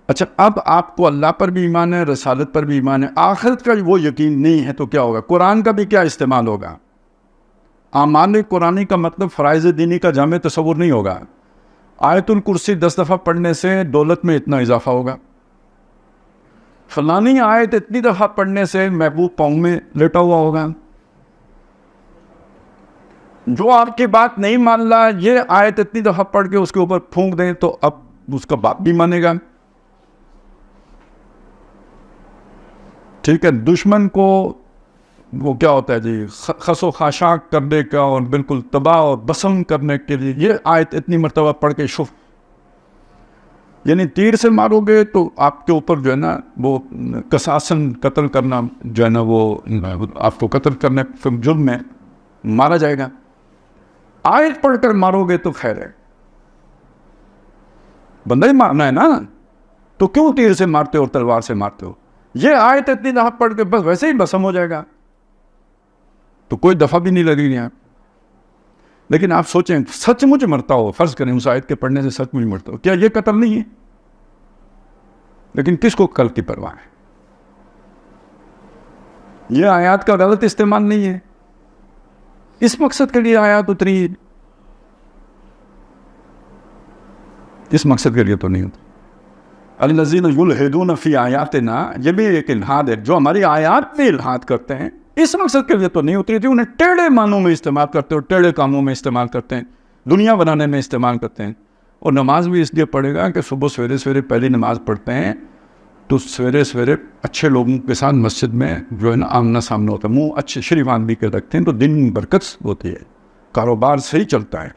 A: اچھا, اب آپ کو اللہ پر بھی ایمان ہے, رسالت پر بھی ایمان ہے, آخرت کا وہ یقین نہیں ہے, تو کیا ہوگا؟ قرآن کا بھی کیا استعمال ہوگا؟ اعمال قرآنی کا مطلب فرائض دینی کا جامع تصور نہیں ہوگا. آیت الکرسی 10 دفعہ پڑھنے سے دولت میں اتنا اضافہ ہوگا, فلانی آیت اتنی دفعہ پڑھنے سے محبوب پاؤں میں لیٹا ہوا ہوگا. جو آپ کی بات نہیں مان رہا یہ آیت اتنی دفعہ پڑھ کے اس کے اوپر پھونک دیں تو اب اس کا باپ بھی مانے گا. ٹھیک ہے, دشمن کو وہ کیا ہوتا ہے جی, خس و خاشاک کرنے کا اور بالکل تباہ اور بسم کرنے کے لیے یہ آیت اتنی مرتبہ پڑھ کے شف, یعنی تیر سے مارو گے تو آپ کے اوپر جو ہے نا وہ قصاصاً قتل کرنا جو ہے نا وہ آپ کو قتل کرنے جرم میں مارا جائے گا. آیت پڑھ کر مارو گے تو خیر ہے, بندہ ہی مارنا ہے نا, تو کیوں تیر سے مارتے ہو اور تلوار سے مارتے ہو؟ یہ آیت اتنی دفعہ پڑھ کے بس ویسے ہی بسم ہو جائے گا, تو کوئی دفعہ بھی نہیں لگے گی آپ. لیکن آپ سوچیں سچ مچ مرتا ہو, فرض کریں اس آیت کے پڑھنے سے سچ مچ مرتا ہو, کیا یہ قتل نہیں ہے؟ لیکن کس کو کل کی پرواہ ہے؟ یہ آیات کا غلط استعمال نہیں ہے, اس مقصد کے لیے آیات اتری, اس مقصد کے لیے تو نہیں ہوتی. الذین یلحدون فی آیاتنا, یہ بھی ایک الحاد ہے, جو ہماری آیات میں الحاد کرتے ہیں اس مقصد کے لیے تو نہیں اتری تھی. انہیں ٹیڑھے معنوں میں استعمال کرتے ہیں اور ٹیڑھے کاموں میں استعمال کرتے ہیں, دنیا بنانے میں استعمال کرتے ہیں. اور نماز بھی اس لیے پڑھے گا کہ صبح سویرے پہلی نماز پڑھتے ہیں تو سویرے اچھے لوگوں کے ساتھ مسجد میں جو ہے نا آمنا سامنا ہوتا ہے, منہ اچھے شریف آدمی کے رکھتے ہیں تو دن میں برکت ہوتی ہے, کاروبار صحیح چلتا ہے,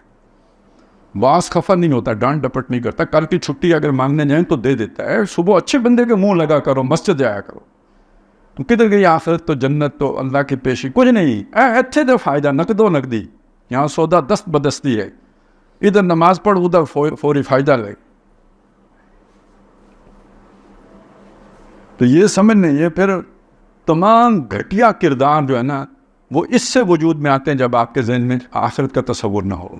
A: باس خفا نہیں ہوتا, ڈانٹ ڈپٹ نہیں کرتا, کل کی چھٹی اگر مانگنے جائیں تو دے دیتا ہے. صبح اچھے بندے کے منہ لگا کرو, مسجد جایا کرو. تو کدھر گئی آخرت تو جنت تو اللہ کی پیشی کچھ نہیں, اچھے دے فائدہ نقد و نقدی, یہاں سودا دست بدستی ہے, ادھر نماز پڑھ ادھر فوری فائدہ لے. تو یہ سمجھ نہیں, یہ پھر تمام گھٹیا کردار جو ہے نا وہ اس سے وجود میں آتے ہیں جب آپ کے ذہن میں آخرت کا تصور نہ ہو,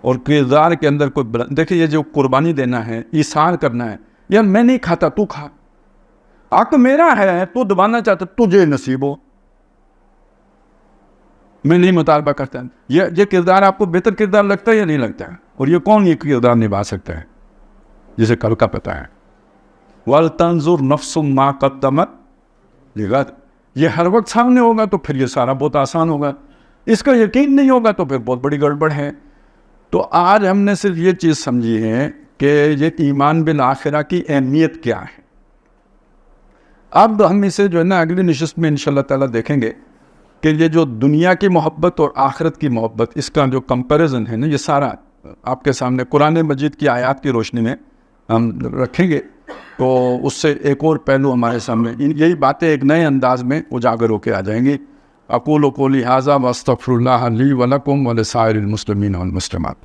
A: اور کردار کے اندر کوئی دیکھیں یہ جو قربانی دینا ہے, ایثار کرنا ہے, یار میں نہیں کھاتا تو کھا, حق میرا ہے, تو دبانا چاہتا تجھے نصیب ہو, میں نہیں مطالبہ کرتا. یہ کردار آپ کو بہتر کردار لگتا ہے یا نہیں لگتا ہے؟ اور یہ کون یہ کردار نبھا سکتا ہے جسے کل کا پتہ ہے؟ وَلْتَنْظُرْ نَفْسٌ مَا قَدَّمَتْ لِغَدٍ, یہ ہر وقت سامنے ہوگا تو پھر یہ سارا بہت آسان ہوگا, اس کا یقین نہیں ہوگا تو پھر بہت بڑی گڑبڑ ہے. تو آج ہم نے صرف یہ چیز سمجھی ہے کہ یہ ایمان بالآخرہ کی اہمیت کیا ہے. اب ہم اسے جو ہے نا اگلی نشست میں انشاءاللہ تعالیٰ دیکھیں گے کہ یہ جو دنیا کی محبت اور آخرت کی محبت, اس کا جو کمپیریزن ہے نا, یہ سارا آپ کے سامنے قرآن مجید کی آیات کی روشنی میں ہم رکھیں گے تو اس سے ایک اور پہلو ہمارے سامنے, یہی باتیں ایک نئے انداز میں اجاگر ہو کے آ جائیں گی. اقول قولی ھذا واستغفر اللہ لی ولکم ولسائر المسلمین والمسلمات.